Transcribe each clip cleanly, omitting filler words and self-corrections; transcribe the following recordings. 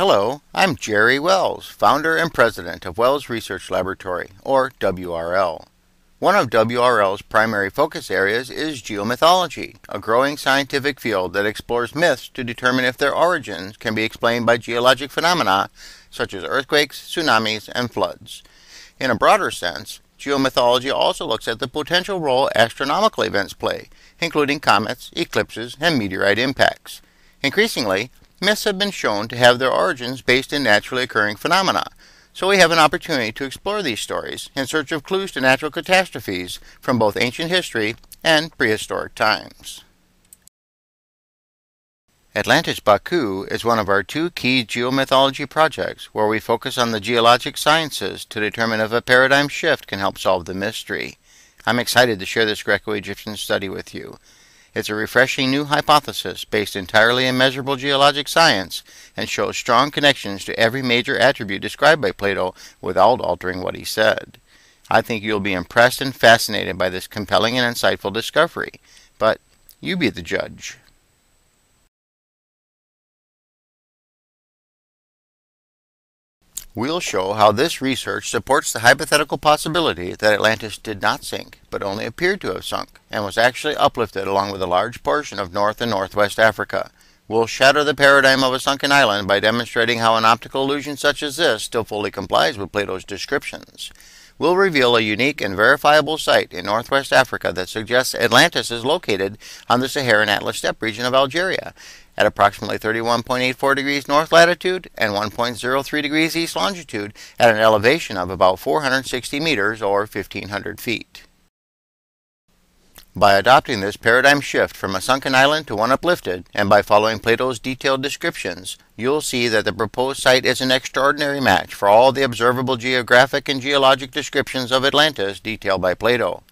Hello, I'm Jerry Wells, founder and president of Wells Research Laboratory, or WRL. One of WRL's primary focus areas is geomythology, a growing scientific field that explores myths to determine if their origins can be explained by geologic phenomena such as earthquakes, tsunamis, and floods. In a broader sense, geomythology also looks at the potential role astronomical events play, including comets, eclipses, and meteorite impacts. Increasingly, myths have been shown to have their origins based in naturally occurring phenomena, so we have an opportunity to explore these stories in search of clues to natural catastrophes from both ancient history and prehistoric times. Atlantis Bakhu is one of our two key geomythology projects where we focus on the geologic sciences to determine if a paradigm shift can help solve the mystery. I'm excited to share this Greco-Egyptian study with you. It's a refreshing new hypothesis based entirely in measurable geologic science and shows strong connections to every major attribute described by Plato without altering what he said. I think you'll be impressed and fascinated by this compelling and insightful discovery, but you be the judge. We'll show how this research supports the hypothetical possibility that Atlantis did not sink, but only appeared to have sunk, and was actually uplifted along with a large portion of North and Northwest Africa. We'll shatter the paradigm of a sunken island by demonstrating how an optical illusion such as this still fully complies with Plato's descriptions. We'll reveal a unique and verifiable site in Northwest Africa that suggests Atlantis is located on the Saharan Atlas steppe region of Algeria, at approximately 31.84 degrees north latitude and 1.03 degrees east longitude at an elevation of about 460 meters or 1,500 feet. By adopting this paradigm shift from a sunken island to one uplifted, and by following Plato's detailed descriptions, you'll see that the proposed site is an extraordinary match for all the observable geographic and geologic descriptions of Atlantis detailed by Plato.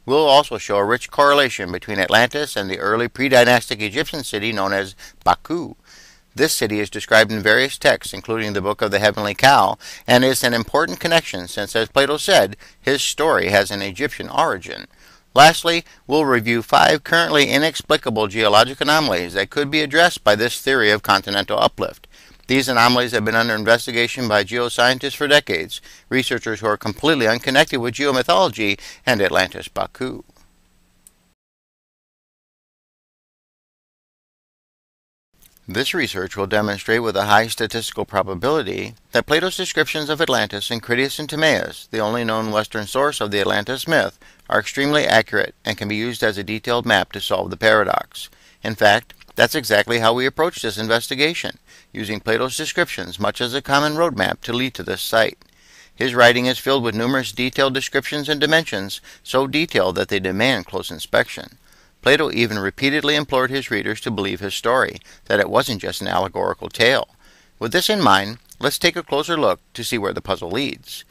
We'll also show a rich correlation between Atlantis and the early pre-dynastic Egyptian city known as Bakhu. This city is described in various texts, including the Book of the Heavenly Cow, and is an important connection since, as Plato said, his story has an Egyptian origin. Lastly, we'll review 5 currently inexplicable geologic anomalies that could be addressed by this theory of continental uplift. These anomalies have been under investigation by geoscientists for decades, researchers who are completely unconnected with geomythology and Atlantis Bakhu. This research will demonstrate with a high statistical probability that Plato's descriptions of Atlantis in Critias and Timaeus, the only known Western source of the Atlantis myth, are extremely accurate and can be used as a detailed map to solve the paradox. In fact, that's exactly how we approach this investigation, using Plato's descriptions much as a common roadmap to lead to this site. His writing is filled with numerous detailed descriptions and dimensions, so detailed that they demand close inspection. Plato even repeatedly implored his readers to believe his story, that it wasn't just an allegorical tale. With this in mind, let's take a closer look to see where the puzzle leads.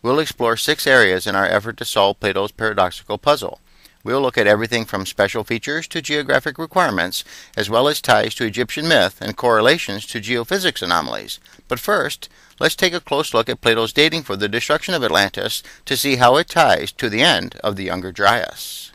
We'll explore 6 areas in our effort to solve Plato's paradoxical puzzle. We'll look at everything from special features to geographic requirements, as well as ties to Egyptian myth and correlations to geophysics anomalies. But first, let's take a close look at Plato's dating for the destruction of Atlantis to see how it ties to the end of the Younger Dryas.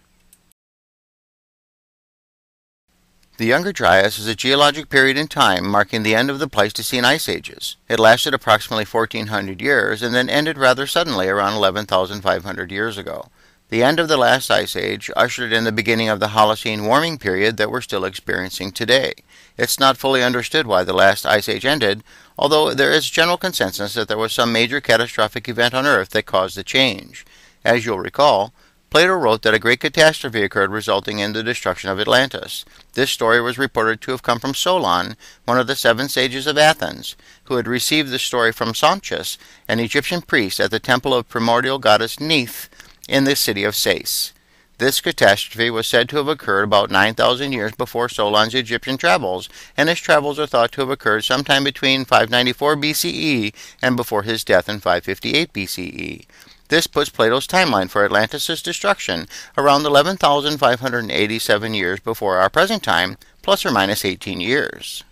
The Younger Dryas is a geologic period in time marking the end of the Pleistocene ice ages. It lasted approximately 1,400 years and then ended rather suddenly around 11,500 years ago. The end of the last ice age ushered in the beginning of the Holocene warming period that we're still experiencing today. It's not fully understood why the last ice age ended, although there is general consensus that there was some major catastrophic event on Earth that caused the change. As you'll recall, Plato wrote that a great catastrophe occurred resulting in the destruction of Atlantis. This story was reported to have come from Solon, one of the 7 sages of Athens, who had received the story from Sonchus, an Egyptian priest at the temple of primordial goddess Neith in the city of Sais. This catastrophe was said to have occurred about 9,000 years before Solon's Egyptian travels, and his travels are thought to have occurred sometime between 594 BCE and before his death in 558 BCE. This puts Plato's timeline for Atlantis' destruction around 11,587 years before our present time, plus or minus 18 years.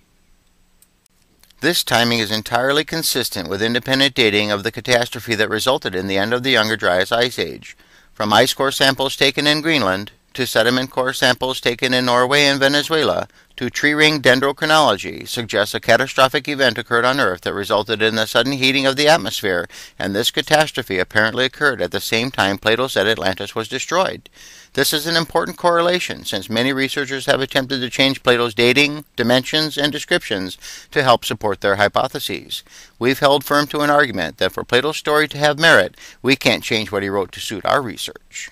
This timing is entirely consistent with independent dating of the catastrophe that resulted in the end of the Younger Dryas Ice Age. From ice core samples taken in Greenland, to sediment core samples taken in Norway and Venezuela, to tree ring dendrochronology, suggests a catastrophic event occurred on Earth that resulted in the sudden heating of the atmosphere, and this catastrophe apparently occurred at the same time Plato said Atlantis was destroyed. This is an important correlation, since many researchers have attempted to change Plato's dating, dimensions, and descriptions to help support their hypotheses. We've held firm to an argument that for Plato's story to have merit, we can't change what he wrote to suit our research.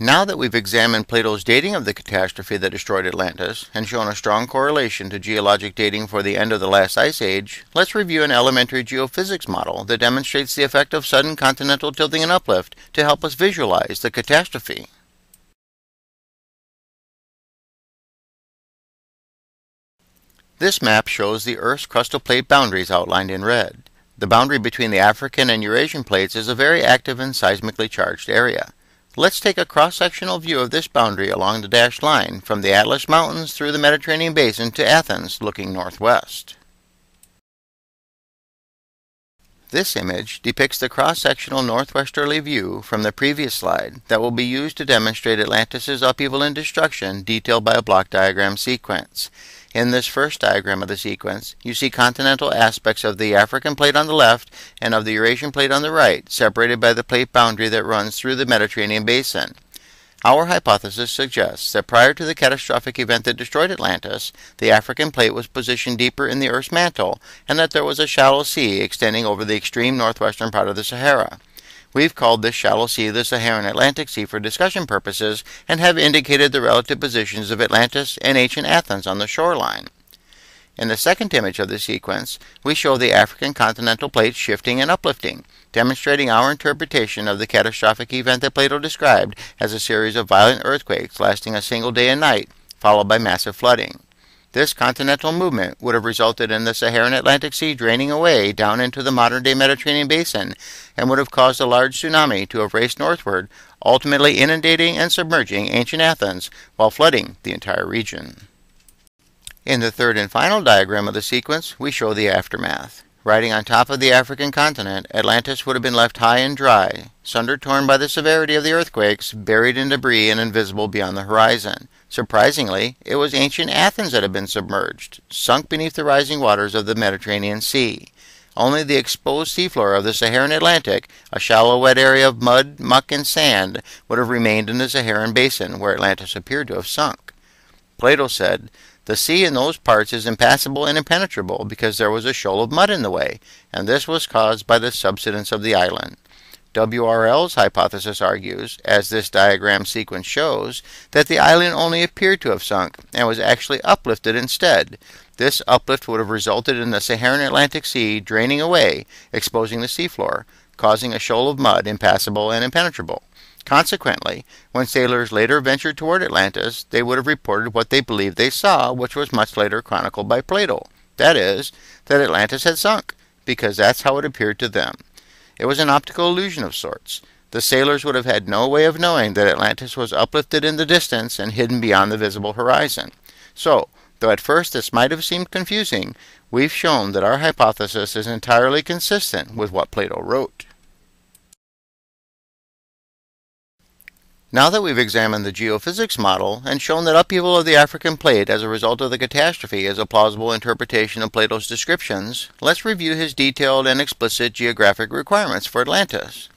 Now that we've examined Plato's dating of the catastrophe that destroyed Atlantis, and shown a strong correlation to geologic dating for the end of the last ice age, let's review an elementary geophysics model that demonstrates the effect of sudden continental tilting and uplift to help us visualize the catastrophe. This map shows the Earth's crustal plate boundaries outlined in red. The boundary between the African and Eurasian plates is a very active and seismically charged area. Let's take a cross-sectional view of this boundary along the dashed line from the Atlas Mountains through the Mediterranean Basin to Athens, looking northwest. This image depicts the cross-sectional northwesterly view from the previous slide that will be used to demonstrate Atlantis' upheaval and destruction detailed by a block diagram sequence. In this first diagram of the sequence, you see continental aspects of the African plate on the left and of the Eurasian plate on the right, separated by the plate boundary that runs through the Mediterranean basin. Our hypothesis suggests that prior to the catastrophic event that destroyed Atlantis, the African plate was positioned deeper in the Earth's mantle, and that there was a shallow sea extending over the extreme northwestern part of the Sahara. We've called this shallow sea the Saharan Atlantic Sea for discussion purposes and have indicated the relative positions of Atlantis and ancient Athens on the shoreline. In the second image of the sequence, we show the African continental plate shifting and uplifting, demonstrating our interpretation of the catastrophic event that Plato described as a series of violent earthquakes lasting a single day and night, followed by massive flooding. This continental movement would have resulted in the Saharan Atlantic Sea draining away down into the modern-day Mediterranean basin and would have caused a large tsunami to have raced northward, ultimately inundating and submerging ancient Athens while flooding the entire region. In the third and final diagram of the sequence, we show the aftermath. Riding on top of the African continent, Atlantis would have been left high and dry, sunder-torn by the severity of the earthquakes, buried in debris and invisible beyond the horizon. Surprisingly, it was ancient Athens that had been submerged, sunk beneath the rising waters of the Mediterranean Sea. Only the exposed seafloor of the Saharan Atlantic, a shallow wet area of mud, muck, and sand, would have remained in the Saharan basin where Atlantis appeared to have sunk. Plato said, "The sea in those parts is impassable and impenetrable because there was a shoal of mud in the way, and this was caused by the subsidence of the island." WRL's hypothesis argues, as this diagram sequence shows, that the island only appeared to have sunk and was actually uplifted instead. This uplift would have resulted in the Saharan Atlantic Sea draining away, exposing the seafloor, causing a shoal of mud impassable and impenetrable. Consequently, when sailors later ventured toward Atlantis, they would have reported what they believed they saw, which was much later chronicled by Plato. That is, that Atlantis had sunk, because that's how it appeared to them. It was an optical illusion of sorts. The sailors would have had no way of knowing that Atlantis was uplifted in the distance and hidden beyond the visible horizon. So, though at first this might have seemed confusing, we've shown that our hypothesis is entirely consistent with what Plato wrote. Now that we've examined the geophysics model and shown that upheaval of the African plate as a result of the catastrophe is a plausible interpretation of Plato's descriptions, let's review his detailed and explicit geographic requirements for Atlantis.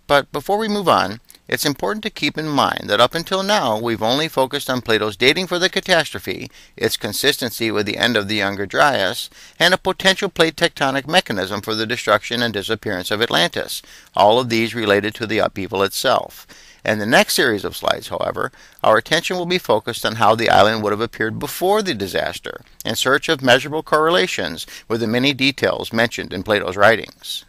But before we move on, it's important to keep in mind that up until now we've only focused on Plato's dating for the catastrophe, its consistency with the end of the Younger Dryas, and a potential plate tectonic mechanism for the destruction and disappearance of Atlantis, all of these related to the upheaval itself. In the next series of slides, however, our attention will be focused on how the island would have appeared before the disaster, in search of measurable correlations with the many details mentioned in Plato's writings.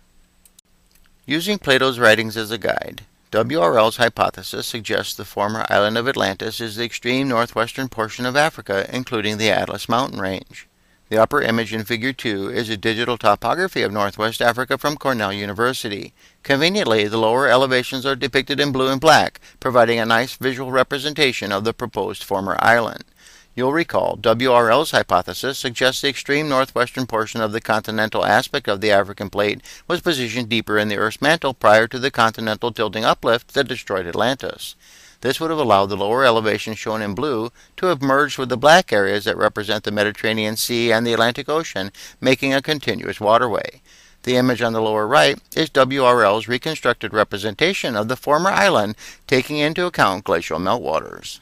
Using Plato's writings as a guide, WRL's hypothesis suggests the former island of Atlantis is the extreme northwestern portion of Africa, including the Atlas mountain range. The upper image in Figure 2 is a digital topography of northwest Africa from Cornell University. Conveniently, the lower elevations are depicted in blue and black, providing a nice visual representation of the proposed former island. You'll recall, WRL's hypothesis suggests the extreme northwestern portion of the continental aspect of the African plate was positioned deeper in the Earth's mantle prior to the continental tilting uplift that destroyed Atlantis. This would have allowed the lower elevations shown in blue to have merged with the black areas that represent the Mediterranean Sea and the Atlantic Ocean, making a continuous waterway. The image on the lower right is WRL's reconstructed representation of the former island, taking into account glacial meltwaters.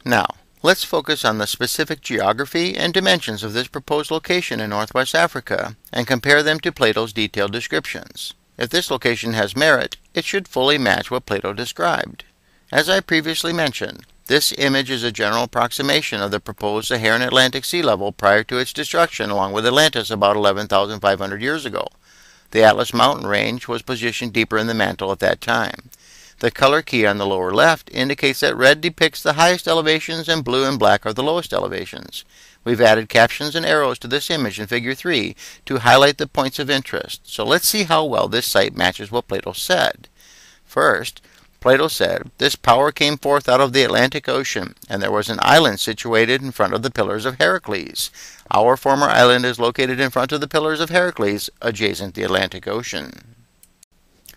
Now, let's focus on the specific geography and dimensions of this proposed location in northwest Africa and compare them to Plato's detailed descriptions. If this location has merit, it should fully match what Plato described. As I previously mentioned, this image is a general approximation of the proposed Saharan Atlantic sea level prior to its destruction along with Atlantis about 11,500 years ago. The Atlas mountain range was positioned deeper in the mantle at that time. The color key on the lower left indicates that red depicts the highest elevations and blue and black are the lowest elevations. We've added captions and arrows to this image in Figure 3 to highlight the points of interest, so let's see how well this site matches what Plato said. First, Plato said, "This power came forth out of the Atlantic Ocean, and there was an island situated in front of the Pillars of Heracles. Our former island is located in front of the Pillars of Heracles, adjacent the Atlantic Ocean."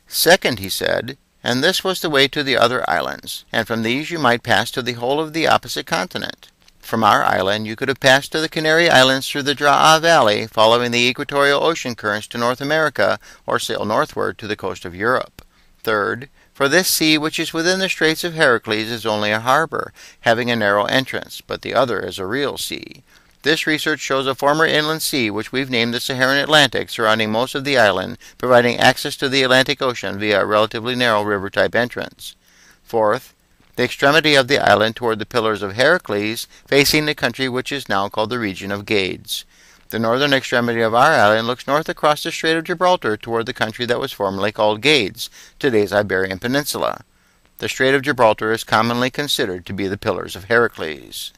Second, he said, "And this was the way to the other islands, and from these you might pass to the whole of the opposite continent. From our island you could have passed to the Canary Islands through the Draa Valley, following the equatorial ocean currents to North America, or sail northward to the coast of Europe. Third, for this sea which is within the Straits of Heracles is only a harbor, having a narrow entrance, but the other is a real sea. This research shows a former inland sea, which we've named the Saharan Atlantic, surrounding most of the island, providing access to the Atlantic Ocean via a relatively narrow river-type entrance. Fourth, the extremity of the island toward the Pillars of Heracles, facing the country which is now called the region of Gades. The northern extremity of our island looks north across the Strait of Gibraltar toward the country that was formerly called Gades, today's Iberian Peninsula. The Strait of Gibraltar is commonly considered to be the Pillars of Heracles.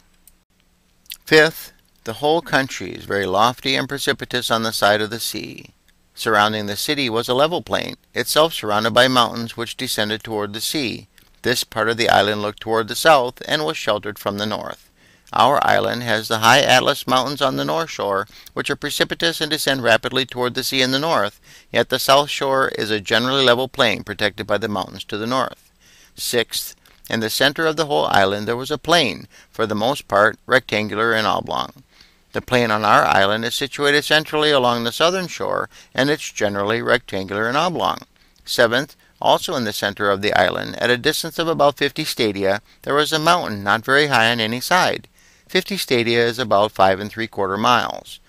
Fifth, the whole country is very lofty and precipitous on the side of the sea. Surrounding the city was a level plain, itself surrounded by mountains which descended toward the sea. This part of the island looked toward the south and was sheltered from the north. Our island has the high Atlas Mountains on the north shore, which are precipitous and descend rapidly toward the sea in the north, yet the south shore is a generally level plain protected by the mountains to the north. Sixth, in the center of the whole island there was a plain, for the most part rectangular and oblong. The plain on our island is situated centrally along the southern shore, and it's generally rectangular and oblong. Seventh, also in the center of the island, at a distance of about 50 stadia, there was a mountain not very high on any side. 50 stadia is about 5 3/4 miles.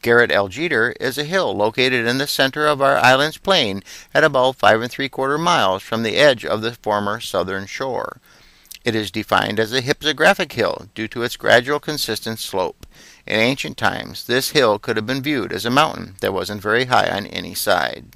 Garret El Jeter is a hill located in the center of our island's plain at about 5 3/4 miles from the edge of the former southern shore. It is defined as a hypsographic hill due to its gradual consistent slope. In ancient times, this hill could have been viewed as a mountain that wasn't very high on any side.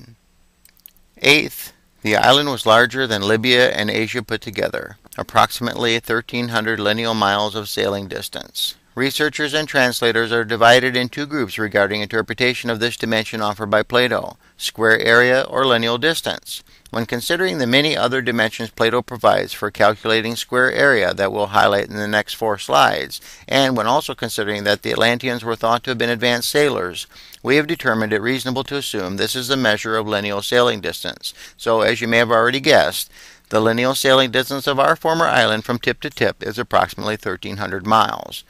Eighth, the island was larger than Libya and Asia put together, approximately 1,300 lineal miles of sailing distance. Researchers and translators are divided in two groups regarding interpretation of this dimension offered by Plato, square area or lineal distance. When considering the many other dimensions Plato provides for calculating square area that we'll highlight in the next 4 slides, and when also considering that the Atlanteans were thought to have been advanced sailors, we have determined it reasonable to assume this is the measure of lineal sailing distance. So, as you may have already guessed, the lineal sailing distance of our former island from tip to tip is approximately 1,300 miles.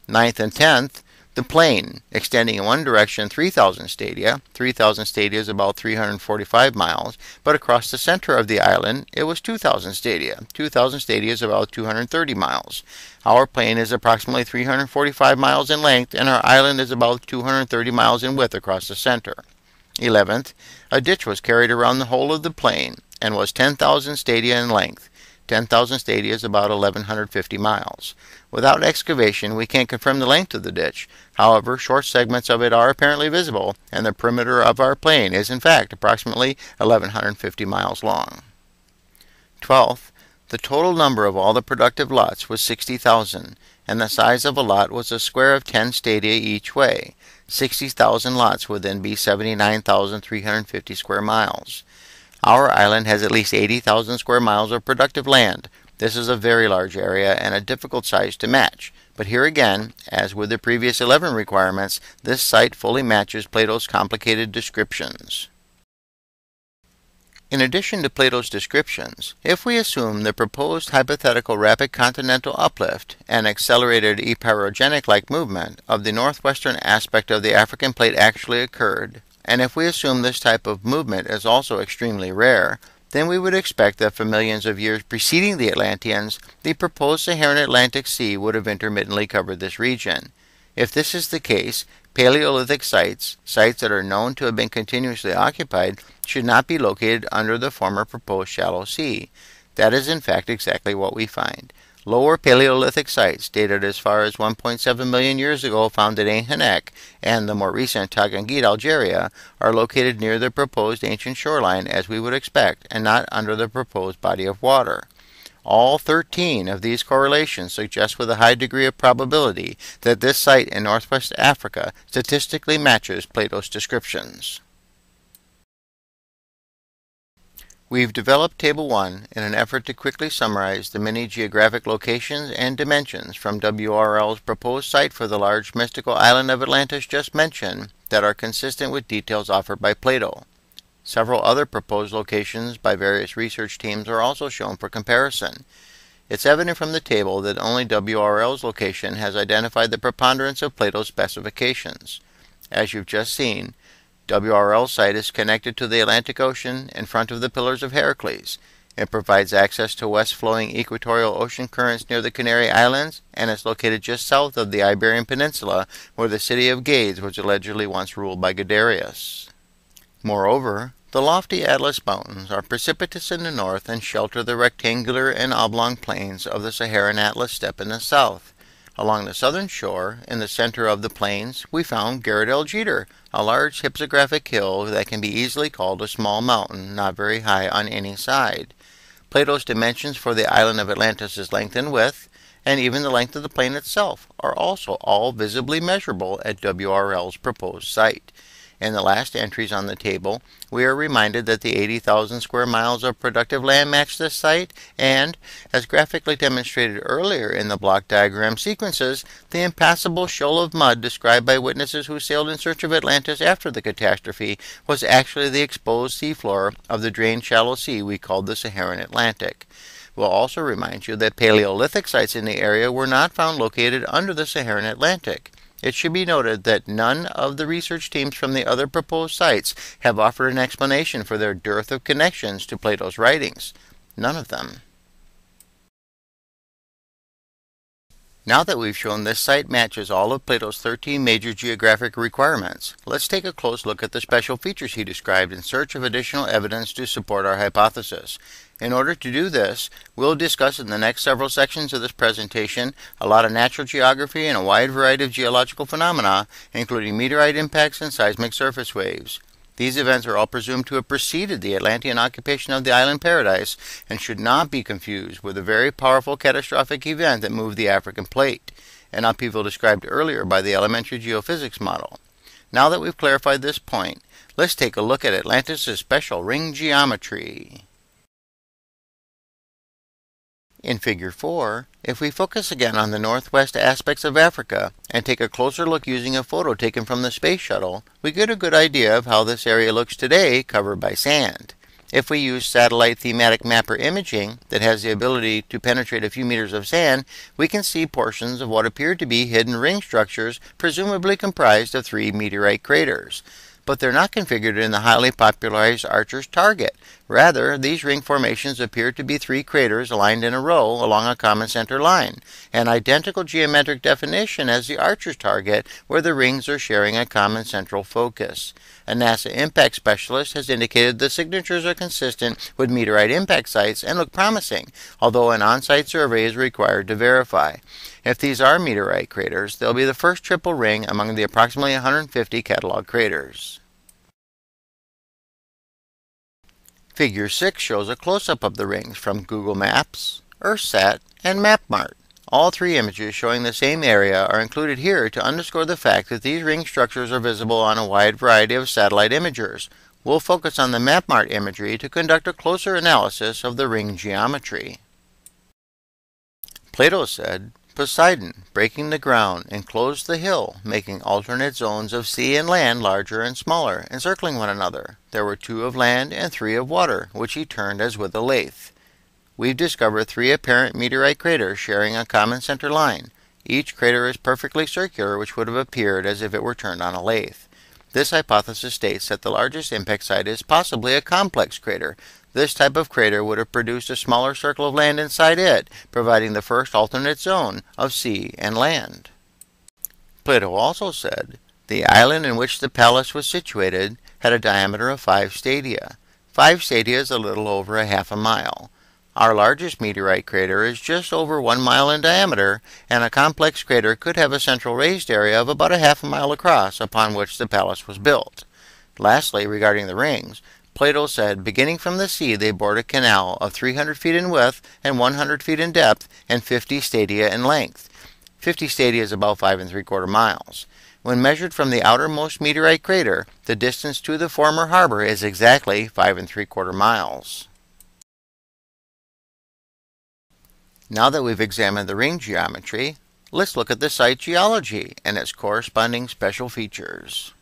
Ninth and 10th, the plain, extending in one direction 3,000 stadia. 3,000 stadia is about 345 miles, but across the center of the island it was 2,000 stadia. 2,000 stadia is about 230 miles. Our plain is approximately 345 miles in length, and our island is about 230 miles in width across the center. 11th, a ditch was carried around the whole of the plain and was 10,000 stadia in length. 10,000 stadia is about 1,150 miles. Without excavation, we can't confirm the length of the ditch. However, short segments of it are apparently visible, and the perimeter of our plain is in fact approximately 1,150 miles long. 12th, the total number of all the productive lots was 60,000, and the size of a lot was a square of 10 stadia each way. 60,000 lots would then be 79,350 square miles. Our island has at least 80,000 square miles of productive land. This is a very large area and a difficult size to match. But here again, as with the previous 11 requirements, this site fully matches Plato's complicated descriptions. In addition to Plato's descriptions, if we assume the proposed hypothetical rapid continental uplift and accelerated epirogenic-like movement of the northwestern aspect of the African plate actually occurred, and if we assume this type of movement is also extremely rare, then we would expect that for millions of years preceding the Atlanteans, the proposed Saharan Atlantic Sea would have intermittently covered this region. If this is the case, Paleolithic sites that are known to have been continuously occupied, should not be located under the former proposed shallow sea. That is in fact exactly what we find. Lower Paleolithic sites dated as far as 1.7 million years ago found at Ain Hanek and the more recent Tagangit, Algeria, are located near the proposed ancient shoreline as we would expect and not under the proposed body of water. All 13 of these correlations suggest with a high degree of probability that this site in northwest Africa statistically matches Plato's descriptions. We've developed Table 1 in an effort to quickly summarize the many geographic locations and dimensions from WRL's proposed site for the large mystical island of Atlantis just mentioned that are consistent with details offered by Plato. Several other proposed locations by various research teams are also shown for comparison. It's evident from the table that only WRL's location has identified the preponderance of Plato's specifications. As you've just seen, WRL's site is connected to the Atlantic Ocean in front of the Pillars of Heracles. It provides access to west-flowing equatorial ocean currents near the Canary Islands, and is located just south of the Iberian Peninsula, where the city of Gades was allegedly once ruled by Guiderius. Moreover, the lofty Atlas Mountains are precipitous in the north and shelter the rectangular and oblong plains of the Saharan Atlas steppe in the south. Along the southern shore, in the center of the plains, we found Garret el Jeter, a large hypsographic hill that can be easily called a small mountain, not very high on any side. Plato's dimensions for the island of Atlantis' length and width, and even the length of the plain itself, are also all visibly measurable at WRL's proposed site. In the last entries on the table, we are reminded that the 80,000 square miles of productive land match this site, and, as graphically demonstrated earlier in the block diagram sequences, the impassable shoal of mud described by witnesses who sailed in search of Atlantis after the catastrophe was actually the exposed seafloor of the drained shallow sea we called the Saharan Atlantic. We'll also remind you that Paleolithic sites in the area were not found located under the Saharan Atlantic. It should be noted that none of the research teams from the other proposed sites have offered an explanation for their dearth of connections to Plato's writings. None of them. Now that we've shown this site matches all of Plato's 13 major geographic requirements, let's take a close look at the special features he described in search of additional evidence to support our hypothesis. In order to do this, we'll discuss in the next several sections of this presentation a lot of natural geography and a wide variety of geological phenomena, including meteorite impacts and seismic surface waves. These events are all presumed to have preceded the Atlantean occupation of the island paradise and should not be confused with a very powerful catastrophic event that moved the African plate, an upheaval described earlier by the elementary geophysics model. Now that we've clarified this point, let's take a look at Atlantis' special ring geometry. In Figure 4, if we focus again on the northwest aspects of Africa and take a closer look using a photo taken from the space shuttle, we get a good idea of how this area looks today covered by sand. If we use satellite thematic mapper imaging that has the ability to penetrate a few meters of sand, we can see portions of what appear to be hidden ring structures presumably comprised of 3 meteorite craters. But they're not configured in the highly popularized Archer's target. Rather, these ring formations appear to be 3 craters aligned in a row along a common center line, an identical geometric definition as the Archer's target, where the rings are sharing a common central focus. A NASA impact specialist has indicated the signatures are consistent with meteorite impact sites and look promising, although an on-site survey is required to verify. If these are meteorite craters, they'll be the first triple ring among the approximately 150 catalog craters. Figure 6 shows a close-up of the rings from Google Maps, EarthSat, and MapMart. All 3 images showing the same area are included here to underscore the fact that these ring structures are visible on a wide variety of satellite imagers. We'll focus on the MapMart imagery to conduct a closer analysis of the ring geometry. Plato said, Poseidon, breaking the ground, enclosed the hill, making alternate zones of sea and land larger and smaller, encircling one another. There were 2 of land and 3 of water, which he turned as with a lathe. We've discovered 3 apparent meteorite craters sharing a common center line. Each crater is perfectly circular, which would have appeared as if it were turned on a lathe. This hypothesis states that the largest impact site is possibly a complex crater. This type of crater would have produced a smaller circle of land inside it, providing the first alternate zone of sea and land. Plato also said, the island in which the palace was situated had a diameter of 5 stadia. 5 stadia is a little over a half a mile. Our largest meteorite crater is just over 1 mile in diameter, and a complex crater could have a central raised area of about a half a mile across upon which the palace was built. Lastly, regarding the rings, Plato said, beginning from the sea, they bored a canal of 300 feet in width and 100 feet in depth and 50 stadia in length. 50 stadia is about 5 3/4 miles. When measured from the outermost meteorite crater, the distance to the former harbor is exactly 5 3/4 miles. Now that we've examined the ring geometry, let's look at the site geology and its corresponding special features.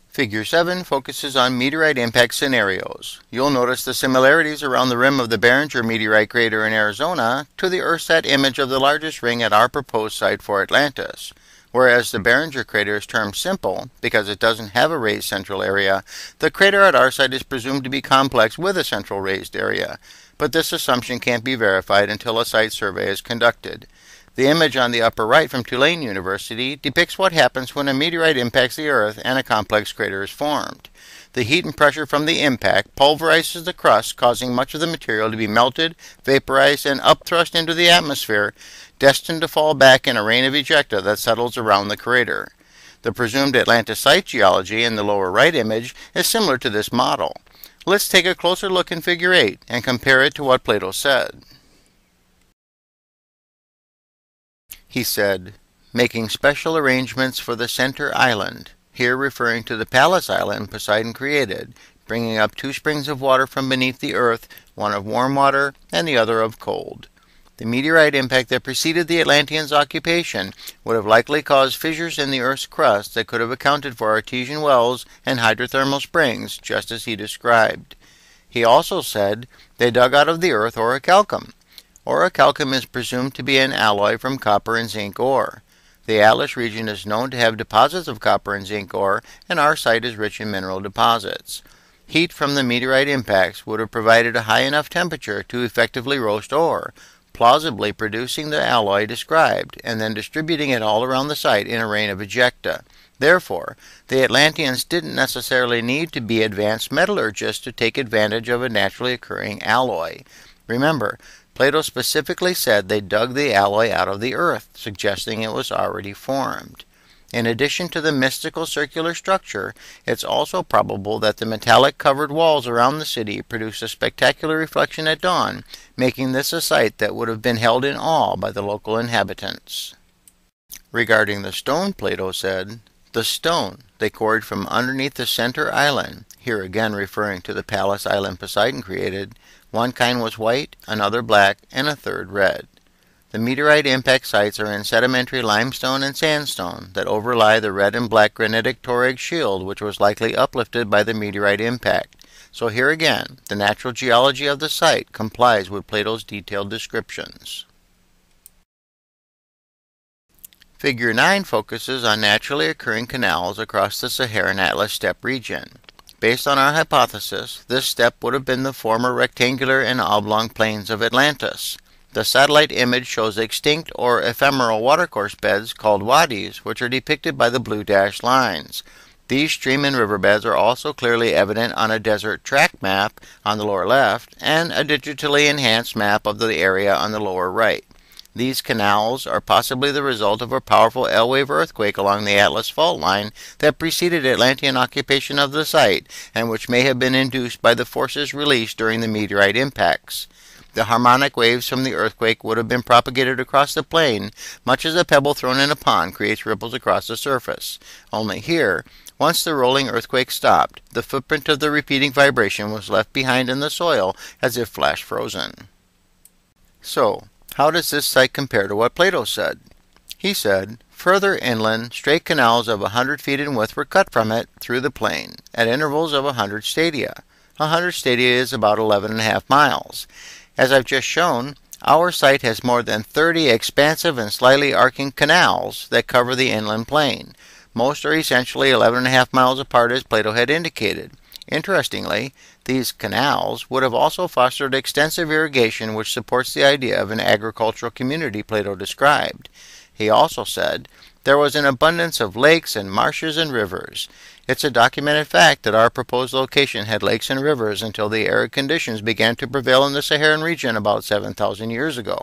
Figure 7 focuses on meteorite impact scenarios. You'll notice the similarities around the rim of the Barringer meteorite crater in Arizona to the Earthsat image of the largest ring at our proposed site for Atlantis. Whereas the Barringer crater is termed simple because it doesn't have a raised central area, the crater at our site is presumed to be complex with a central raised area. But this assumption can't be verified until a site survey is conducted. The image on the upper right from Tulane University depicts what happens when a meteorite impacts the Earth and a complex crater is formed. The heat and pressure from the impact pulverizes the crust, causing much of the material to be melted, vaporized, and upthrust into the atmosphere, destined to fall back in a rain of ejecta that settles around the crater. The presumed Atlantis site geology in the lower right image is similar to this model. Let's take a closer look in Figure 8 and compare it to what Plato said. He said, making special arrangements for the center island, here referring to the palace island Poseidon created, bringing up 2 springs of water from beneath the earth, one of warm water and the other of cold. The meteorite impact that preceded the Atlanteans' occupation would have likely caused fissures in the Earth's crust that could have accounted for artesian wells and hydrothermal springs, just as he described. He also said they dug out of the earth orichalcum. Orichalcum is presumed to be an alloy from copper and zinc ore. The Atlas region is known to have deposits of copper and zinc ore, and our site is rich in mineral deposits. Heat from the meteorite impacts would have provided a high enough temperature to effectively roast ore, plausibly producing the alloy described, and then distributing it all around the site in a rain of ejecta. Therefore, the Atlanteans didn't necessarily need to be advanced metallurgists to take advantage of a naturally occurring alloy. Remember, Plato specifically said they dug the alloy out of the earth, suggesting it was already formed. In addition to the mystical circular structure, it's also probable that the metallic covered walls around the city produced a spectacular reflection at dawn, making this a site that would have been held in awe by the local inhabitants. Regarding the stone, Plato said, the stone they quarried from underneath the center island, here again referring to the palace island Poseidon created, one kind was white, another black, and a third red. The meteorite impact sites are in sedimentary limestone and sandstone that overlie the red and black granitic Taurog shield, which was likely uplifted by the meteorite impact. So here again, the natural geology of the site complies with Plato's detailed descriptions. Figure 9 focuses on naturally occurring canals across the Saharan Atlas steppe region. Based on our hypothesis, this steppe would have been the former rectangular and oblong plains of Atlantis. The satellite image shows extinct or ephemeral watercourse beds called wadis, which are depicted by the blue dashed lines. These stream and riverbeds are also clearly evident on a desert track map on the lower left and a digitally enhanced map of the area on the lower right. These canals are possibly the result of a powerful L-wave earthquake along the Atlas fault line that preceded Atlantean occupation of the site and which may have been induced by the forces released during the meteorite impacts. The harmonic waves from the earthquake would have been propagated across the plain, much as a pebble thrown in a pond creates ripples across the surface. Only here, once the rolling earthquake stopped, the footprint of the repeating vibration was left behind in the soil as if flash frozen. So, how does this site compare to what Plato said? He said, further inland, straight canals of 100 feet in width were cut from it through the plain, at intervals of 100 stadia. 100 stadia is about 11.5 miles. As I've just shown, our site has more than 30 expansive and slightly arcing canals that cover the inland plain. Most are essentially 11.5 miles apart as Plato had indicated. Interestingly, these canals would have also fostered extensive irrigation, which supports the idea of an agricultural community Plato described. He also said, there was an abundance of lakes and marshes and rivers. It's a documented fact that our proposed location had lakes and rivers until the arid conditions began to prevail in the Saharan region about 7,000 years ago.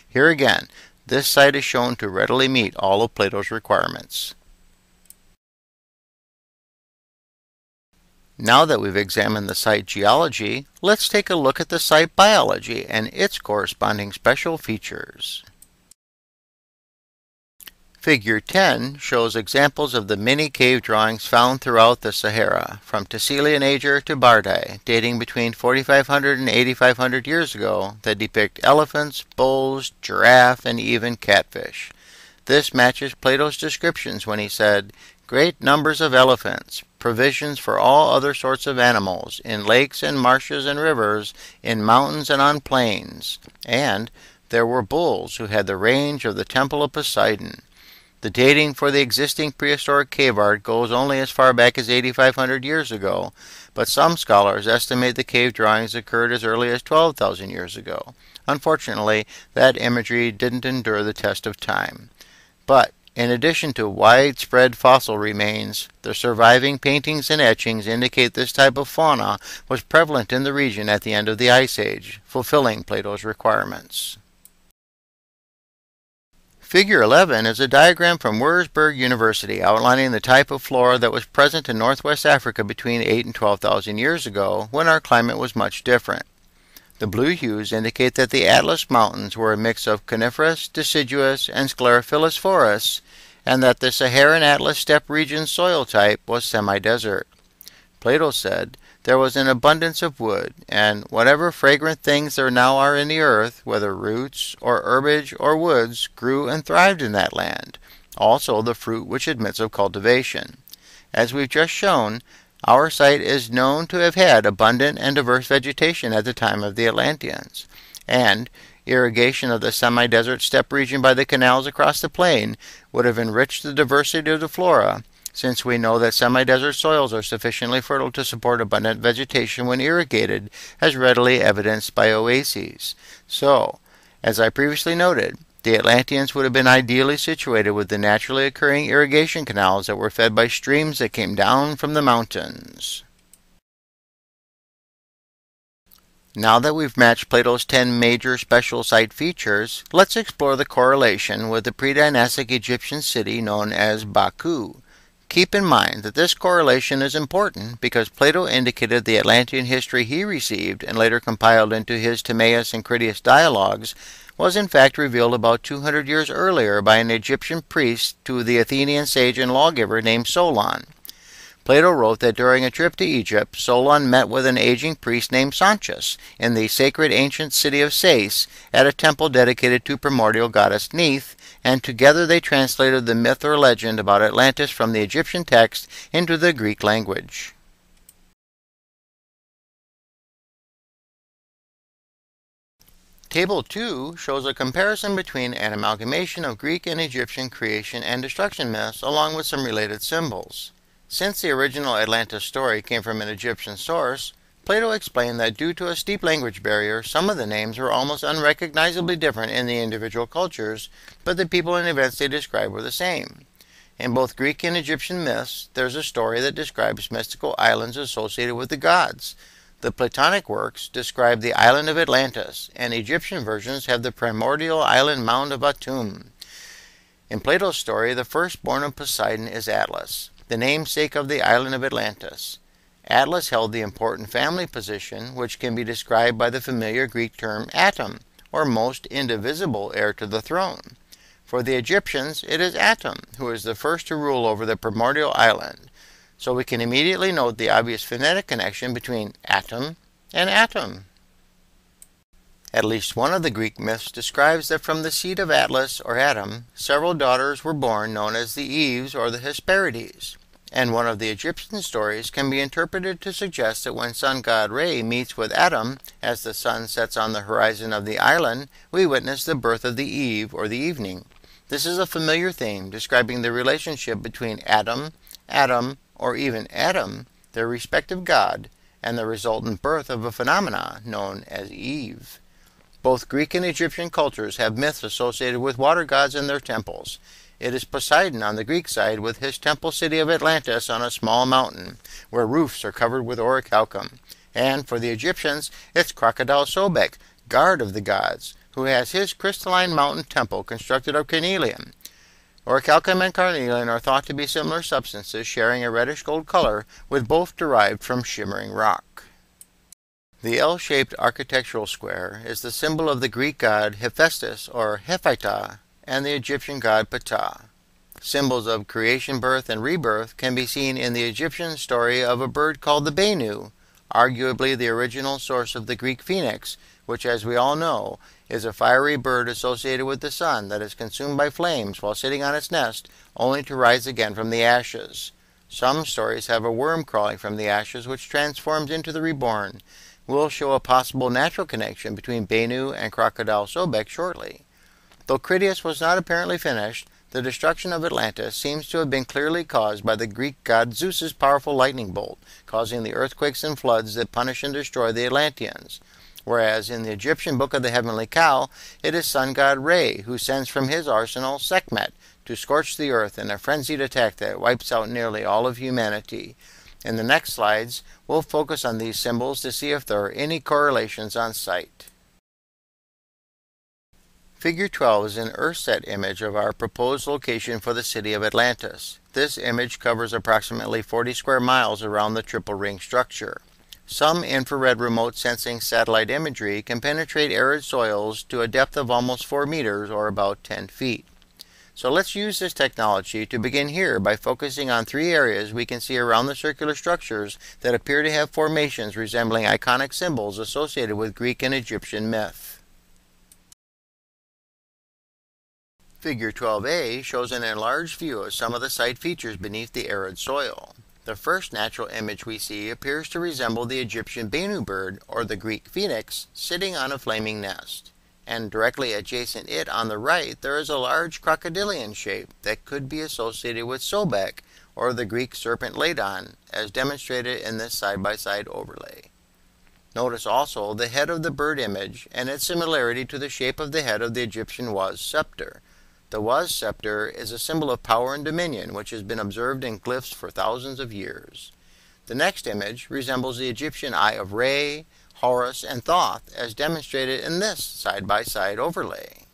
Here again, this site is shown to readily meet all of Plato's requirements. Now that we've examined the site geology, let's take a look at the site biology and its corresponding special features. Figure 10 shows examples of the many cave drawings found throughout the Sahara, from Tassili Niger to Bardai, dating between 4,500 and 8,500 years ago, that depict elephants, bulls, giraffe, and even catfish. This matches Plato's descriptions when he said, great numbers of elephants, provisions for all other sorts of animals, in lakes and marshes and rivers, in mountains and on plains. And there were bulls who had the range of the temple of Poseidon. The dating for the existing prehistoric cave art goes only as far back as 8,500 years ago, but some scholars estimate the cave drawings occurred as early as 12,000 years ago. Unfortunately, that imagery didn't endure the test of time. But in addition to widespread fossil remains, the surviving paintings and etchings indicate this type of fauna was prevalent in the region at the end of the Ice Age, fulfilling Plato's requirements. Figure 11 is a diagram from Würzburg University outlining the type of flora that was present in northwest Africa between 8,000 and 12,000 years ago, when our climate was much different. The blue hues indicate that the Atlas Mountains were a mix of coniferous, deciduous, and sclerophyllous forests, and that the Saharan Atlas steppe region soil type was semi-desert. Plato said, there was an abundance of wood, and whatever fragrant things there now are in the earth, whether roots, or herbage, or woods, grew and thrived in that land, also the fruit which admits of cultivation. As we've just shown, our site is known to have had abundant and diverse vegetation at the time of the Atlanteans, and irrigation of the semi-desert steppe region by the canals across the plain would have enriched the diversity of the flora, since we know that semi-desert soils are sufficiently fertile to support abundant vegetation when irrigated, as readily evidenced by oases. So, as I previously noted, the Atlanteans would have been ideally situated with the naturally occurring irrigation canals that were fed by streams that came down from the mountains. Now that we've matched Plato's 10 major special site features, let's explore the correlation with the pre-dynastic Egyptian city known as Bakhu. Keep in mind that this correlation is important because Plato indicated the Atlantean history he received and later compiled into his Timaeus and Critias dialogues was in fact revealed about 200 years earlier by an Egyptian priest to the Athenian sage and lawgiver named Solon. Plato wrote that during a trip to Egypt, Solon met with an aging priest named Saunchus in the sacred ancient city of Sais at a temple dedicated to primordial goddess Neith, and together they translated the myth or legend about Atlantis from the Egyptian text into the Greek language. Table 2 shows a comparison between an amalgamation of Greek and Egyptian creation and destruction myths along with some related symbols. Since the original Atlantis story came from an Egyptian source, Plato explained that due to a steep language barrier, some of the names were almost unrecognizably different in the individual cultures, but the people and events they describe were the same. In both Greek and Egyptian myths, there's a story that describes mystical islands associated with the gods. The Platonic works describe the island of Atlantis, and Egyptian versions have the primordial island mound of Atum. In Plato's story, the firstborn of Poseidon is Atlas, the namesake of the island of Atlantis. Atlas held the important family position, which can be described by the familiar Greek term atom, or most indivisible heir to the throne. For the Egyptians, it is Atum who is the first to rule over the primordial island, so we can immediately note the obvious phonetic connection between atom and atom. At least one of the Greek myths describes that from the seed of Atlas or Adam, several daughters were born known as the Eves or the Hesperides. And one of the Egyptian stories can be interpreted to suggest that when sun god Re meets with Adam, as the sun sets on the horizon of the island, we witness the birth of the Eve or the evening. This is a familiar theme describing the relationship between Adam, or even Adam, their respective god, and the resultant birth of a phenomena known as Eve. Both Greek and Egyptian cultures have myths associated with water gods in their temples. It is Poseidon on the Greek side with his temple city of Atlantis on a small mountain, where roofs are covered with orichalcum. And for the Egyptians, it's Crocodile Sobek, guard of the gods, who has his crystalline mountain temple constructed of carnelian. Orichalcum and carnelian are thought to be similar substances sharing a reddish-gold color, with both derived from shimmering rock. The L-shaped architectural square is the symbol of the Greek god Hephaestus or Hephaestus and the Egyptian god Ptah. Symbols of creation, birth, and rebirth can be seen in the Egyptian story of a bird called the Benu, arguably the original source of the Greek phoenix, which, as we all know, is a fiery bird associated with the sun that is consumed by flames while sitting on its nest, only to rise again from the ashes. Some stories have a worm crawling from the ashes which transforms into the reborn. We'll show a possible natural connection between Benu and Crocodile Sobek shortly. Though Critias was not apparently finished, the destruction of Atlantis seems to have been clearly caused by the Greek god Zeus's powerful lightning bolt, causing the earthquakes and floods that punish and destroy the Atlanteans. Whereas in the Egyptian Book of the Heavenly Cow, it is sun god Re who sends from his arsenal Sekhmet to scorch the earth in a frenzied attack that wipes out nearly all of humanity. In the next slides, we'll focus on these symbols to see if there are any correlations on sight. Figure 12 is an Earthsat image of our proposed location for the city of Atlantis. This image covers approximately 40 square miles around the triple ring structure. Some infrared remote sensing satellite imagery can penetrate arid soils to a depth of almost 4 meters or about 10 feet. So let's use this technology to begin here by focusing on 3 areas we can see around the circular structures that appear to have formations resembling iconic symbols associated with Greek and Egyptian myth. Figure 12a shows an enlarged view of some of the site features beneath the arid soil. The first natural image we see appears to resemble the Egyptian Benu bird, or the Greek phoenix, sitting on a flaming nest. And directly adjacent it on the right there is a large crocodilian shape that could be associated with Sobek, or the Greek serpent Ladon, as demonstrated in this side-by-side overlay. Notice also the head of the bird image and its similarity to the shape of the head of the Egyptian Waz scepter. The Waz scepter is a symbol of power and dominion which has been observed in glyphs for thousands of years. The next image resembles the Egyptian eye of Re, Horus, and Thoth, as demonstrated in this side-by-side overlay.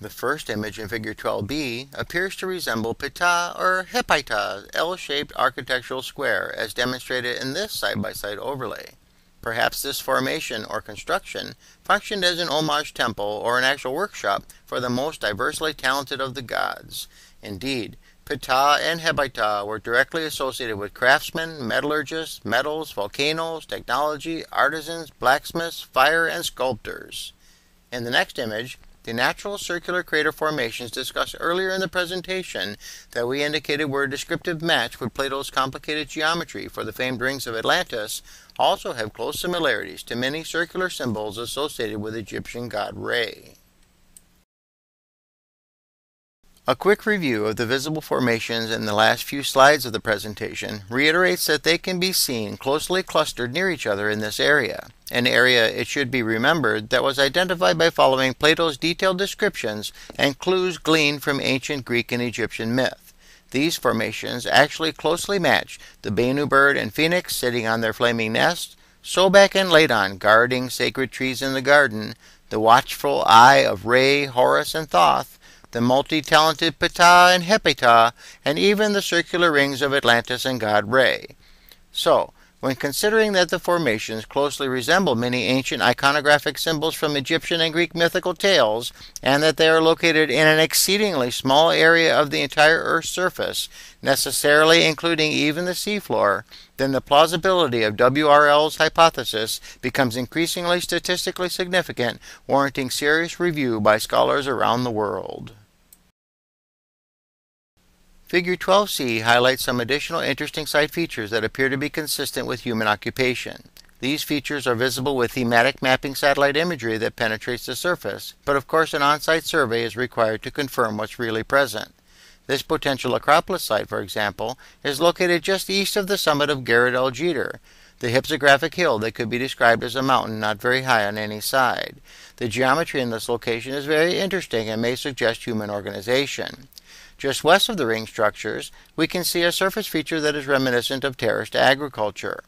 The first image in Figure 12b appears to resemble Ptah or Hephaestus' L-shaped architectural square, as demonstrated in this side-by-side overlay. Perhaps this formation or construction functioned as an homage temple or an actual workshop for the most diversely talented of the gods. Indeed, Ptah and Hephaestus were directly associated with craftsmen, metallurgists, metals, volcanoes, technology, artisans, blacksmiths, fire, and sculptors. In the next image, the natural circular crater formations discussed earlier in the presentation that we indicated were a descriptive match with Plato's complicated geometry for the famed rings of Atlantis also have close similarities to many circular symbols associated with Egyptian god Re. A quick review of the visible formations in the last few slides of the presentation reiterates that they can be seen closely clustered near each other in this area, an area, it should be remembered, that was identified by following Plato's detailed descriptions and clues gleaned from ancient Greek and Egyptian myth. These formations actually closely match the Benu bird and phoenix sitting on their flaming nest, Sobek and Ladon guarding sacred trees in the garden, the watchful eye of Re, Horus, and Thoth, the multi-talented Ptah and Hephaestus, and even the circular rings of Atlantis and god Re. So, When considering that the formations closely resemble many ancient iconographic symbols from Egyptian and Greek mythical tales, and that they are located in an exceedingly small area of the entire Earth's surface, necessarily including even the seafloor, then the plausibility of WRL's hypothesis becomes increasingly statistically significant, warranting serious review by scholars around the world. Figure 12c highlights some additional interesting site features that appear to be consistent with human occupation. These features are visible with thematic mapping satellite imagery that penetrates the surface, but of course an on-site survey is required to confirm what's really present. This potential Acropolis site, for example, is located just east of the summit of Garret El Jeter, the hypsographic hill that could be described as a mountain not very high on any side. The geometry in this location is very interesting and may suggest human organization. Just west of the ring structures, we can see a surface feature that is reminiscent of terraced agriculture.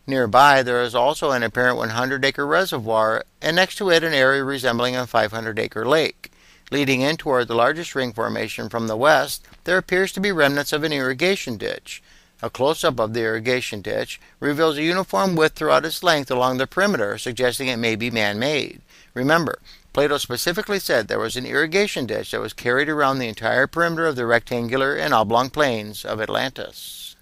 Nearby, there is also an apparent 100-acre reservoir, and next to it an area resembling a 500-acre lake. Leading in toward the largest ring formation from the west, there appears to be remnants of an irrigation ditch. A close-up of the irrigation ditch reveals a uniform width throughout its length along the perimeter, suggesting it may be man-made. Remember, Plato specifically said there was an irrigation ditch that was carried around the entire perimeter of the rectangular and oblong plains of Atlantis.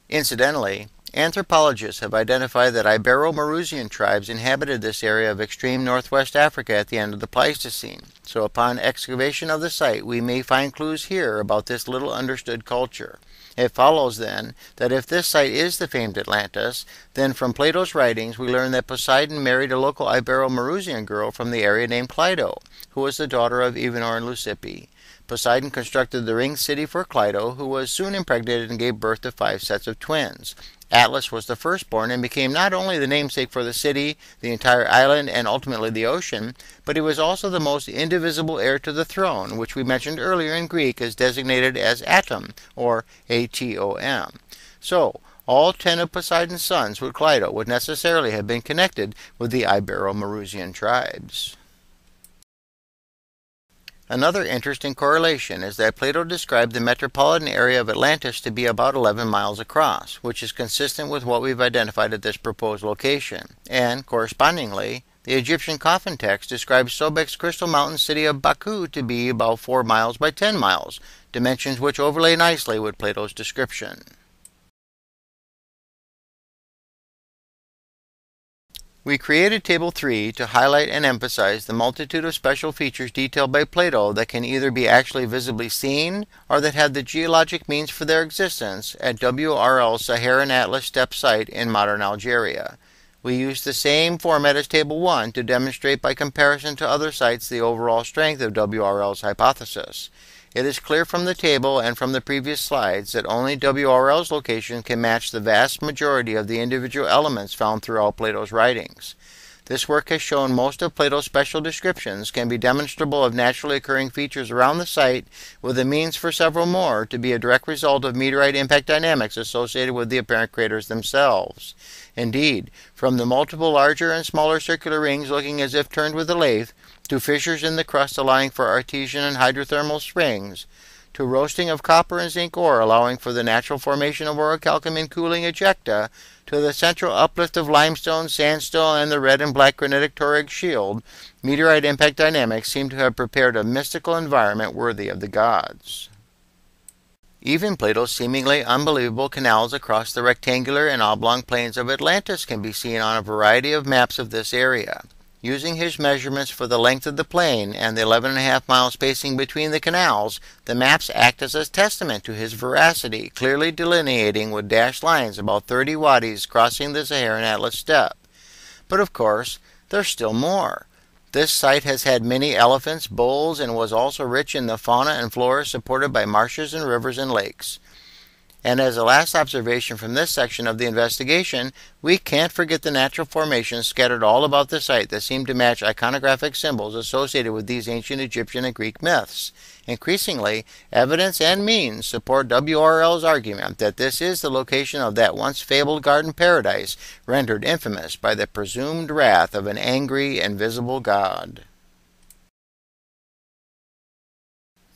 Incidentally, anthropologists have identified that Ibero-Maurusian tribes inhabited this area of extreme northwest Africa at the end of the Pleistocene, so upon excavation of the site we may find clues here about this little understood culture. It follows, then, that if this site is the famed Atlantis, then from Plato's writings we learn that Poseidon married a local Ibero-Maurusian girl from the area named Cleito, who was the daughter of Evenor and Leucippe. Poseidon constructed the ring city for Cleito, who was soon impregnated and gave birth to 5 sets of twins. Atlas was the firstborn and became not only the namesake for the city, the entire island, and ultimately the ocean, but he was also the most indivisible heir to the throne, which we mentioned earlier in Greek is designated as Atom, or Atom. So, all 10 of Poseidon's sons with Cleito would necessarily have been connected with the Ibero-Maurusian tribes. Another interesting correlation is that Plato described the metropolitan area of Atlantis to be about 11 miles across, which is consistent with what we've identified at this proposed location, and, correspondingly, the Egyptian coffin text describes Sobek's crystal mountain city of Bakhu to be about 4 miles by 10 miles, dimensions which overlay nicely with Plato's description. We created Table 3 to highlight and emphasize the multitude of special features detailed by Plato that can either be actually visibly seen or that have the geologic means for their existence at WRL's Saharan Atlas Steppe site in modern Algeria. We used the same format as Table 1 to demonstrate by comparison to other sites the overall strength of WRL's hypothesis. It is clear from the table and from the previous slides that only WRL's location can match the vast majority of the individual elements found throughout Plato's writings. This work has shown most of Plato's special descriptions can be demonstrable of naturally occurring features around the site, with the means for several more to be a direct result of meteorite impact dynamics associated with the apparent craters themselves. Indeed, from the multiple larger and smaller circular rings looking as if turned with a lathe, to fissures in the crust allowing for artesian and hydrothermal springs, to roasting of copper and zinc ore allowing for the natural formation of orichalcum in cooling ejecta, to the central uplift of limestone, sandstone, and the red and black granitic toric shield, meteorite impact dynamics seem to have prepared a mystical environment worthy of the gods. Even Plato's seemingly unbelievable canals across the rectangular and oblong plains of Atlantis can be seen on a variety of maps of this area. Using his measurements for the length of the plain and the 11.5-mile spacing between the canals, the maps act as a testament to his veracity, clearly delineating with dashed lines about 30 wadis crossing the Saharan Atlas steppe. But of course, there's still more. This site has had many elephants, bulls, and was also rich in the fauna and flora supported by marshes and rivers and lakes. And as a last observation from this section of the investigation, we can't forget the natural formations scattered all about the site that seem to match iconographic symbols associated with these ancient Egyptian and Greek myths. Increasingly, evidence and means support WRL's argument that this is the location of that once fabled garden paradise, rendered infamous by the presumed wrath of an angry, invisible god.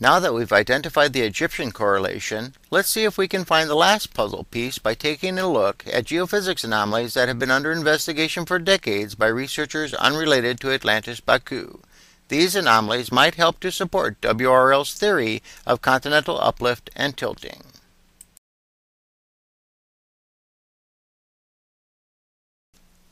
Now that we've identified the Egyptian correlation, let's see if we can find the last puzzle piece by taking a look at geophysics anomalies that have been under investigation for decades by researchers unrelated to Atlantis Bakhu. These anomalies might help to support WRL's theory of continental uplift and tilting.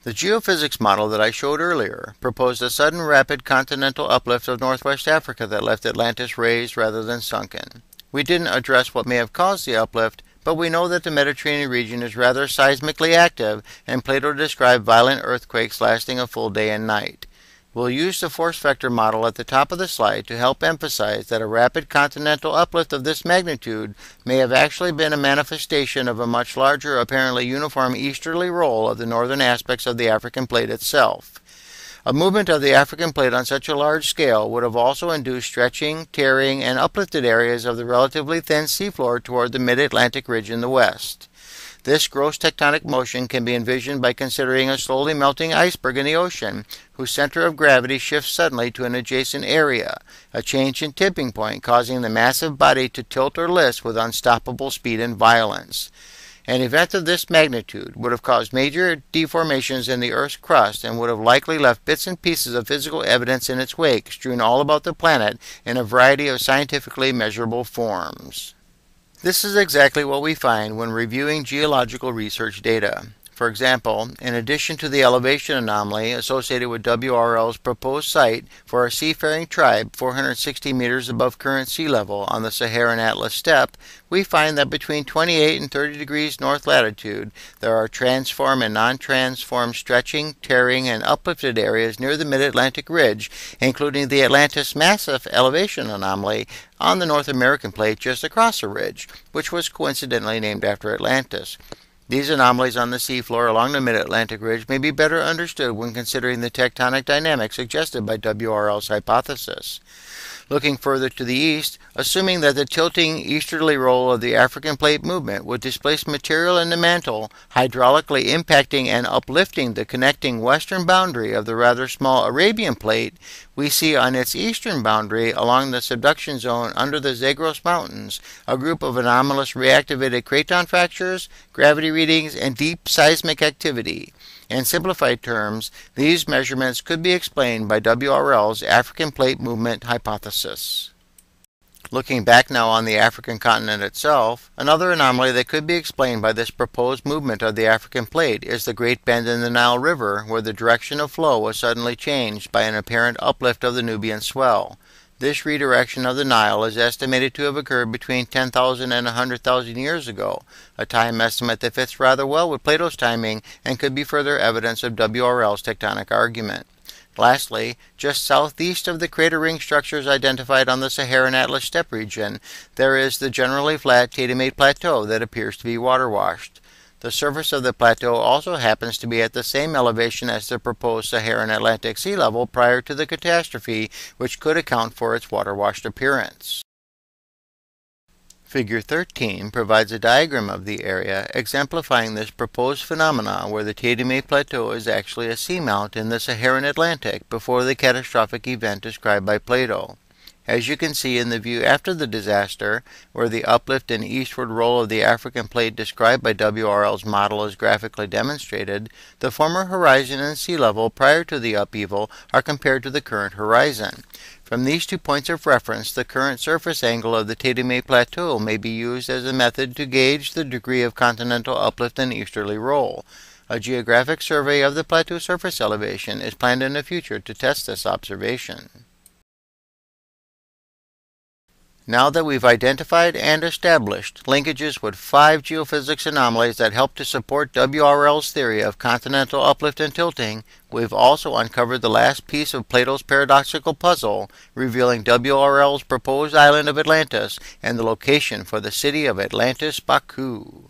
The geophysics model that I showed earlier proposed a sudden rapid continental uplift of northwest Africa that left Atlantis raised rather than sunken. We didn't address what may have caused the uplift, but we know that the Mediterranean region is rather seismically active, and Plato described violent earthquakes lasting a full day and night. We'll use the force vector model at the top of the slide to help emphasize that a rapid continental uplift of this magnitude may have actually been a manifestation of a much larger, apparently uniform easterly roll of the northern aspects of the African plate itself. A movement of the African plate on such a large scale would have also induced stretching, tearing, and uplifted areas of the relatively thin seafloor toward the mid-Atlantic ridge in the west. This gross tectonic motion can be envisioned by considering a slowly melting iceberg in the ocean, whose center of gravity shifts suddenly to an adjacent area, a change in tipping point causing the massive body to tilt or list with unstoppable speed and violence. An event of this magnitude would have caused major deformations in the Earth's crust and would have likely left bits and pieces of physical evidence in its wake, strewn all about the planet in a variety of scientifically measurable forms. This is exactly what we find when reviewing geological research data. For example, in addition to the elevation anomaly associated with WRL's proposed site for a seafaring tribe 460 meters above current sea level on the Saharan Atlas steppe, we find that between 28 and 30 degrees north latitude, there are transform and non-transform stretching, tearing, and uplifted areas near the mid-Atlantic ridge, including the Atlantis massive elevation anomaly on the North American plate just across the ridge, which was coincidentally named after Atlantis. These anomalies on the seafloor along the mid-Atlantic ridge may be better understood when considering the tectonic dynamics suggested by WRL's hypothesis. Looking further to the east, assuming that the tilting easterly roll of the African plate movement would displace material in the mantle, hydraulically impacting and uplifting the connecting western boundary of the rather small Arabian plate, we see on its eastern boundary along the subduction zone under the Zagros Mountains a group of anomalous reactivated craton fractures, gravity readings, and deep seismic activity. In simplified terms, these measurements could be explained by WRL's African plate movement hypothesis. Looking back now on the African continent itself, another anomaly that could be explained by this proposed movement of the African plate is the Great Bend in the Nile River, where the direction of flow was suddenly changed by an apparent uplift of the Nubian swell. This redirection of the Nile is estimated to have occurred between 10,000 and 100,000 years ago, a time estimate that fits rather well with Plato's timing and could be further evidence of WRL's tectonic argument. Lastly, just southeast of the crater ring structures identified on the Saharan Atlas steppe region, there is the generally flat Tatamate Plateau that appears to be water-washed. The surface of the plateau also happens to be at the same elevation as the proposed Saharan Atlantic sea level prior to the catastrophe, which could account for its water-washed appearance. Figure 13 provides a diagram of the area exemplifying this proposed phenomena where the Tatamate Plateau is actually a seamount in the Saharan Atlantic before the catastrophic event described by Plato. As you can see in the view after the disaster, where the uplift and eastward roll of the African plate described by WRL's model is graphically demonstrated, the former horizon and sea level prior to the upheaval are compared to the current horizon. From these 2 points of reference, the current surface angle of the Tatamate Plateau may be used as a method to gauge the degree of continental uplift and easterly roll. A geographic survey of the plateau surface elevation is planned in the future to test this observation. Now that we've identified and established linkages with 5 geophysics anomalies that help to support WRL's theory of continental uplift and tilting, we've also uncovered the last piece of Plato's paradoxical puzzle, revealing WRL's proposed island of Atlantis and the location for the city of Atlantis Bakhu.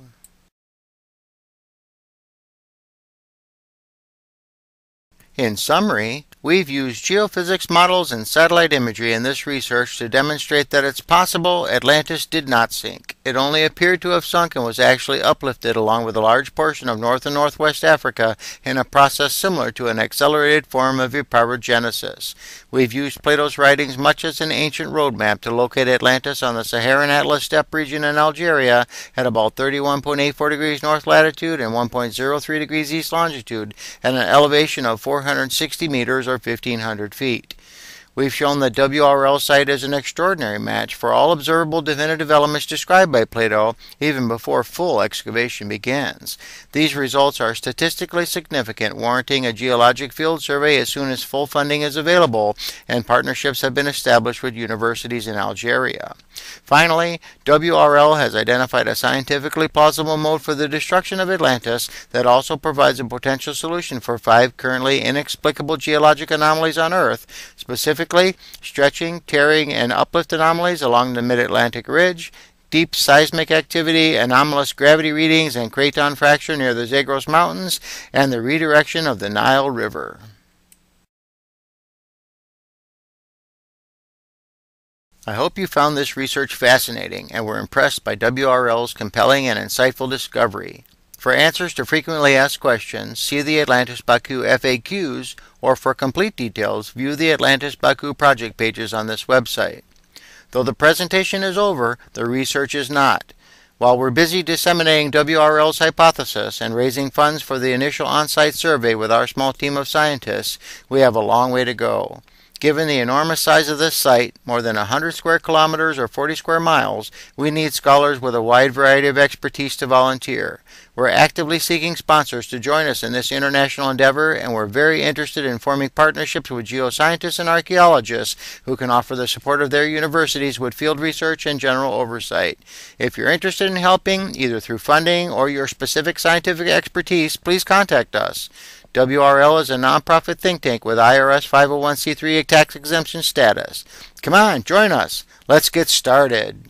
In summary, we've used geophysics models and satellite imagery in this research to demonstrate that it's possible Atlantis did not sink. It only appeared to have sunk and was actually uplifted along with a large portion of North and Northwest Africa in a process similar to an accelerated form of epirogenesis. We've used Plato's writings much as an ancient roadmap to locate Atlantis on the Saharan Atlas steppe region in Algeria at about 31.84 degrees north latitude and 1.03 degrees east longitude at an elevation of 460 meters or 1,500 feet. We've shown the WRL site as an extraordinary match for all observable definitive elements described by Plato even before full excavation begins. These results are statistically significant, warranting a geologic field survey as soon as full funding is available, and partnerships have been established with universities in Algeria. Finally, WRL has identified a scientifically plausible mode for the destruction of Atlantis that also provides a potential solution for 5 currently inexplicable geologic anomalies on Earth, specifically stretching, tearing, and uplift anomalies along the mid-Atlantic ridge, deep seismic activity, anomalous gravity readings, and craton fracture near the Zagros Mountains, and the redirection of the Nile River. I hope you found this research fascinating and were impressed by WRL's compelling and insightful discovery. For answers to frequently asked questions, see the Atlantis Bakhu FAQs, or for complete details, view the Atlantis Bakhu project pages on this website. Though the presentation is over, the research is not. While we're busy disseminating WRL's hypothesis and raising funds for the initial on-site survey with our small team of scientists, we have a long way to go. Given the enormous size of this site, more than 100 square kilometers or 40 square miles, we need scholars with a wide variety of expertise to volunteer. We're actively seeking sponsors to join us in this international endeavor, and we're very interested in forming partnerships with geoscientists and archaeologists who can offer the support of their universities with field research and general oversight. If you're interested in helping, either through funding or your specific scientific expertise, please contact us. WRL is a nonprofit think tank with IRS 501c3 tax exemption status. Come on, join us. Let's get started.